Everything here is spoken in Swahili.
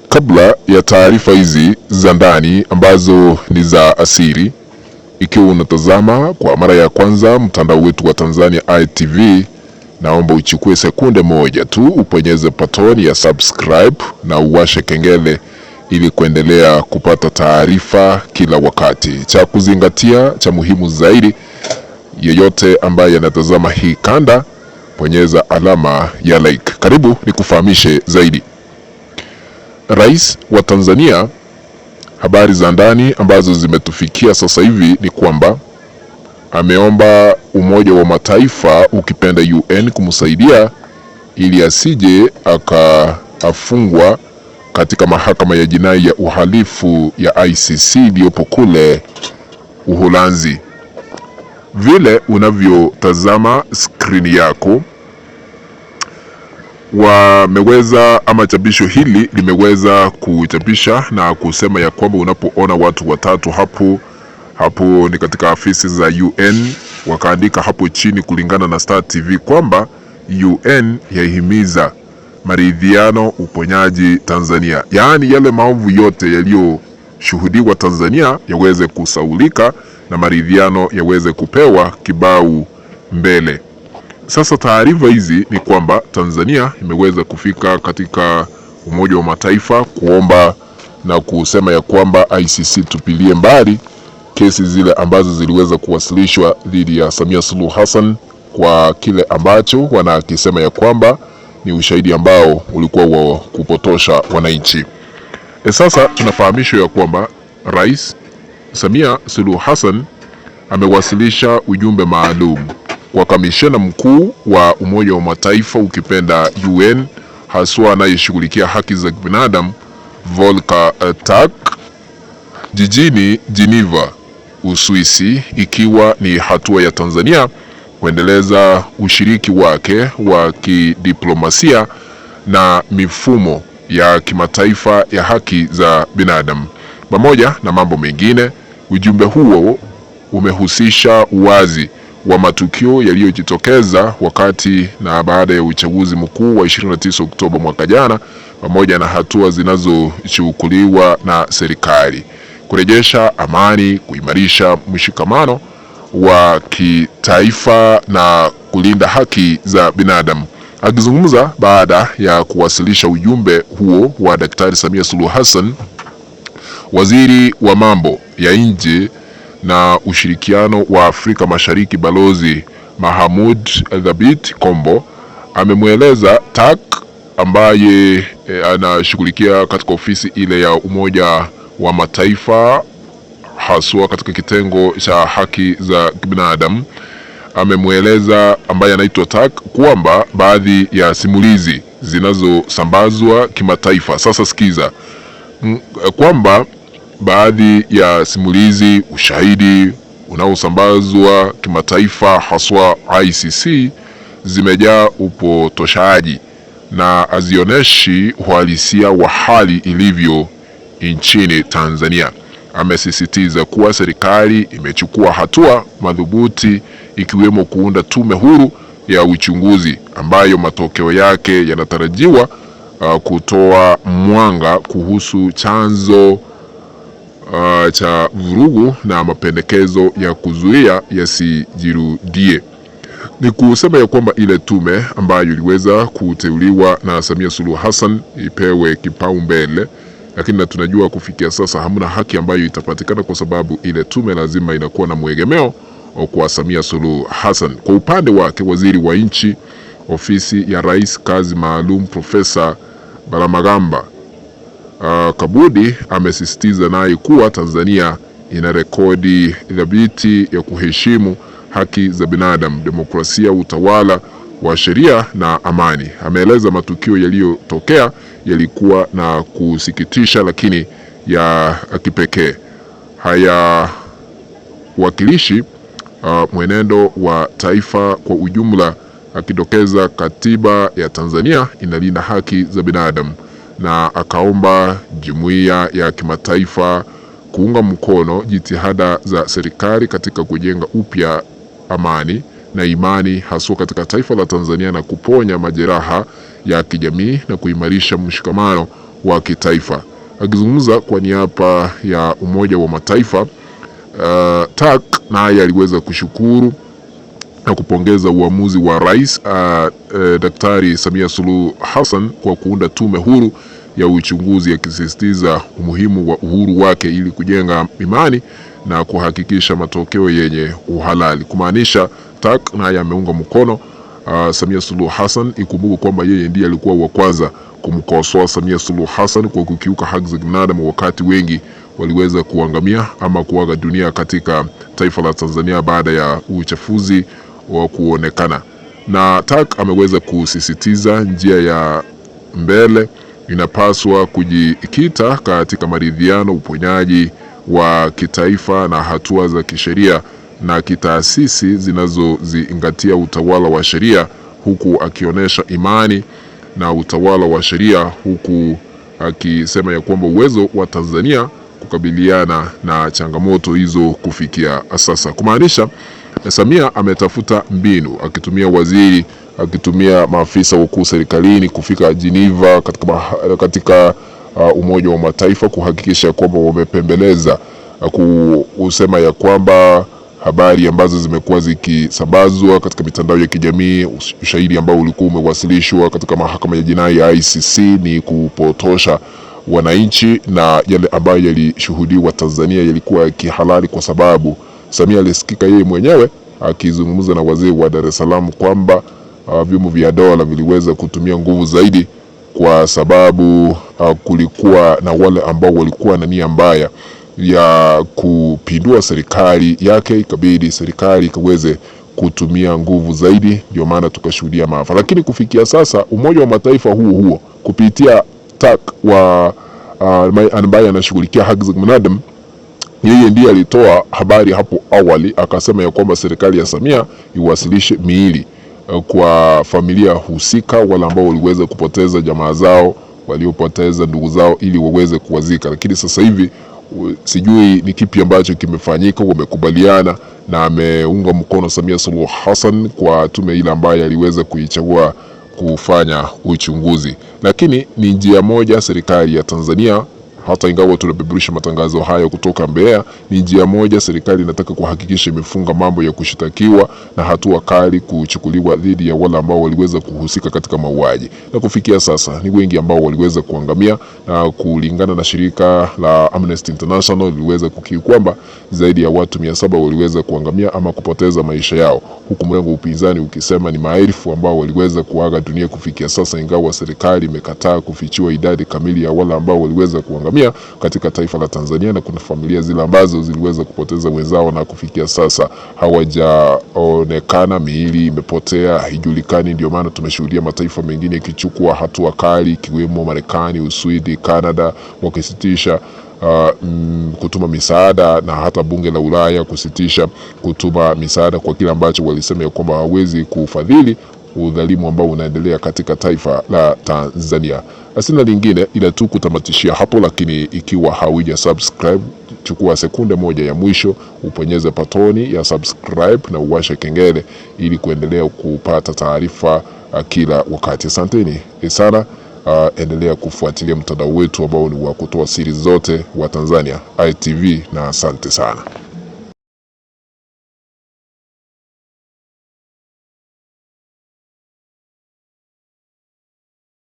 Kabla ya taarifa hizi za ndani ambazo ni za asiri, ikiwa unatazama kwa mara ya kwanza mtandao wetu wa Tanzania ITV, naomba uchukue sekunde moja tu uponyeze patoni ya subscribe na uwashe kengele ili kuendelea kupata taarifa kila wakati. Cha kuzingatia cha muhimu zaidi, yeyote ambaye anatazama hii kanda, bonyeza alama ya like. Karibu nikufahamishe zaidi. Rais wa Tanzania, habari za ndani ambazo zimetufikia sasa hivi ni kwamba ameomba Umoja wa Mataifa, ukipenda UN, kumsaidia ili asije afungwa katika mahakama ya jinai ya uhalifu ya ICC iliyopo kule Uholanzi. Vile unavyotazama skrini yako, wameweza ama chapisho hili limeweza kuchapisha na kusema ya kwamba unapoona watu watatu hapo ni katika afisi za UN, wakaandika hapo chini kulingana na Star TV kwamba UN yahimiza maridhiano, uponyaji Tanzania. Yaani yale maovu yote yaliyoshuhudiwa Tanzania yaweze kusaulika na maridhiano yaweze kupewa kibao mbele. Sasa taarifa hizi ni kwamba Tanzania imeweza kufika katika Umoja wa Mataifa kuomba na kusema ya kwamba ICC tupilie mbali kesi zile ambazo ziliweza kuwasilishwa dhidi ya Samia Suluhu Hassan kwa kile ambacho wanakisema ya kwamba ni ushahidi ambao ulikuwa wa kupotosha wananchi. Sasa tunafahamishwa ya kwamba Rais Samia Suluhu Hassan amewasilisha ujumbe maalum kwa kamishna mkuu wa Umoja wa Mataifa, ukipenda UN, haswa anayeshughulikia haki za binadamu, Volker Turk, jijini Geneva, Uswisi, ikiwa ni hatua ya Tanzania kuendeleza ushiriki wake wa kidiplomasia na mifumo ya kimataifa ya haki za binadamu. Pamoja na mambo mengine, ujumbe huo umehusisha uwazi wa matukio yaliyojitokeza wakati na baada ya uchaguzi mkuu wa 29 Oktoba mwaka jana, pamoja na hatua zinazochukuliwa na serikali kurejesha amani, kuimarisha mshikamano wa kitaifa na kulinda haki za binadamu. Akizungumza baada ya kuwasilisha ujumbe huo wa Daktari Samia Suluhu Hassan, waziri wa mambo ya nje na ushirikiano wa Afrika Mashariki Balozi Mahamoud Thabit Kombo amemweleza Tak, ambaye anashughulikia katika ofisi ile ya Umoja wa Mataifa haswa katika kitengo cha haki za binadamu, amemweleza ambaye anaitwa Tak kwamba baadhi ya simulizi zinazosambazwa kimataifa, sasa sikiza, kwamba baadhi ya simulizi, ushahidi unaosambazwa kimataifa haswa ICC zimejaa upotoshaji na hazionyeshi uhalisia wa hali ilivyo nchini Tanzania. Amesisitiza kuwa serikali imechukua hatua madhubuti, ikiwemo kuunda tume huru ya uchunguzi ambayo matokeo yake yanatarajiwa kutoa mwanga kuhusu chanzo cha vurugu na mapendekezo ya kuzuia yasijirudie. Ni kusema ya kwamba ile tume ambayo iliweza kuteuliwa na Samia Suluhu Hassan ipewe kipaumbele, lakini tunajua kufikia sasa hamna haki ambayo itapatikana, kwa sababu ile tume lazima inakuwa na mwegemeo kwa Samia Suluhu Hassan. Kwa upande wake, waziri wa nchi ofisi ya Rais, kazi maalum, Profesa Balamagamba Kabudi amesisitiza naye kuwa Tanzania ina rekodi thabiti ya kuheshimu haki za binadamu, demokrasia, utawala wa sheria na amani. Ameeleza matukio yaliyotokea yalikuwa na kusikitisha, lakini ya kipekee hayawakilishi mwenendo wa taifa kwa ujumla, akidokeza katiba ya Tanzania inalinda haki za binadamu, na akaomba jumuiya ya kimataifa kuunga mkono jitihada za serikali katika kujenga upya amani na imani haswa katika taifa la Tanzania na kuponya majeraha ya kijamii na kuimarisha mshikamano wa kitaifa. Akizungumza kwa niaba ya Umoja wa Mataifa, Turk naye aliweza kushukuru na kupongeza uamuzi wa Rais Daktari Samia Suluhu Hassan kwa kuunda tume huru ya uchunguzi, akisisitiza umuhimu wa uhuru wake ili kujenga imani na kuhakikisha matokeo yenye uhalali. Kumaanisha Turk naye ameunga mkono Samia Suluhu Hassan. Ikumbuke kwamba yeye ndiye alikuwa wa kwanza kumkosoa Samia Suluhu Hassan kwa kukiuka haki za binadamu, wakati wengi waliweza kuangamia ama kuaga dunia katika taifa la Tanzania baada ya uchafuzi wa kuonekana. Na Turk ameweza kusisitiza njia ya mbele inapaswa kujikita katika maridhiano, uponyaji wa kitaifa na hatua za kisheria na kitaasisi zinazozingatia utawala wa sheria, huku akionyesha imani na utawala wa sheria, huku akisema ya kwamba uwezo wa Tanzania kukabiliana na changamoto hizo kufikia sasa. Kumaanisha Samia ametafuta mbinu akitumia maafisa wakuu serikalini kufika Geneva katika Umoja wa Mataifa kuhakikisha kwamba wamepembeleza kusema ya kwamba habari ambazo zimekuwa zikisambazwa katika mitandao ya kijamii, ushahidi ambao ulikuwa umewasilishwa katika mahakama ya jinai ya ICC ni kupotosha wananchi, na yale ambayo yalishuhudiwa Tanzania yalikuwa kihalali, kwa sababu Samia alisikika yeye mwenyewe akizungumza na wazee wa Dar es Salaam kwamba vyombo vya dola viliweza kutumia nguvu zaidi kwa sababu kulikuwa na wale ambao walikuwa na nia mbaya ya kupindua serikali yake, ikabidi serikali ikaweze kutumia nguvu zaidi, ndio maana tukashuhudia maafa. Lakini kufikia sasa Umoja wa Mataifa huo kupitia Turk ambaye anashughulikia haki za binadamu, yeye ndiye alitoa habari hapo awali akasema ya kwamba serikali ya Samia iwasilishe miili kwa familia husika, wale ambao waliweza kupoteza jamaa zao, waliopoteza ndugu zao, ili waweze kuwazika. Lakini sasa hivi sijui ni kipi ambacho kimefanyika. Wamekubaliana na ameunga mkono Samia Suluhu Hassan kwa tume ile ambayo aliweza kuichagua kufanya uchunguzi. Lakini ni njia moja serikali ya Tanzania, hata ingawa tunapeperusha matangazo haya kutoka Mbeya, ni njia moja serikali inataka kuhakikisha imefunga mambo ya kushitakiwa na hatua kali kuchukuliwa dhidi ya wale ambao waliweza kuhusika katika mauaji. Na kufikia sasa ni wengi ambao waliweza kuangamia, na kulingana na shirika la Amnesty International liliweza kukiri kwamba zaidi ya watu 700 waliweza kuangamia ama kupoteza maisha yao, huku mrengo upinzani ukisema ni maelfu ambao waliweza kuaga dunia kufikia sasa, ingawa serikali imekataa kufichua idadi kamili ya wale ambao waliweza kuangamia katika taifa la Tanzania. Na kuna familia zile ambazo ziliweza kupoteza wenzao na kufikia sasa hawajaonekana, miili imepotea, haijulikani. Ndio maana tumeshuhudia mataifa mengine yakichukua hatua kali, ikiwemo Marekani, Uswidi, Canada, wakisitisha kutuma misaada, na hata bunge la Ulaya kusitisha kutuma misaada kwa kile ambacho walisema ya kwamba hawezi kufadhili udhalimu ambao unaendelea katika taifa la Tanzania. Asina lingine ila tu kutamatishia hapo, lakini ikiwa hauja subscribe, chukua sekunde moja ya mwisho uponyeze patoni ya subscribe na uwashe kengele ili kuendelea kupata taarifa kila wakati. Asanteni sana. Endelea kufuatilia mtandao wetu ambao ni wa kutoa siri zote wa Tanzania ITV, na asante sana.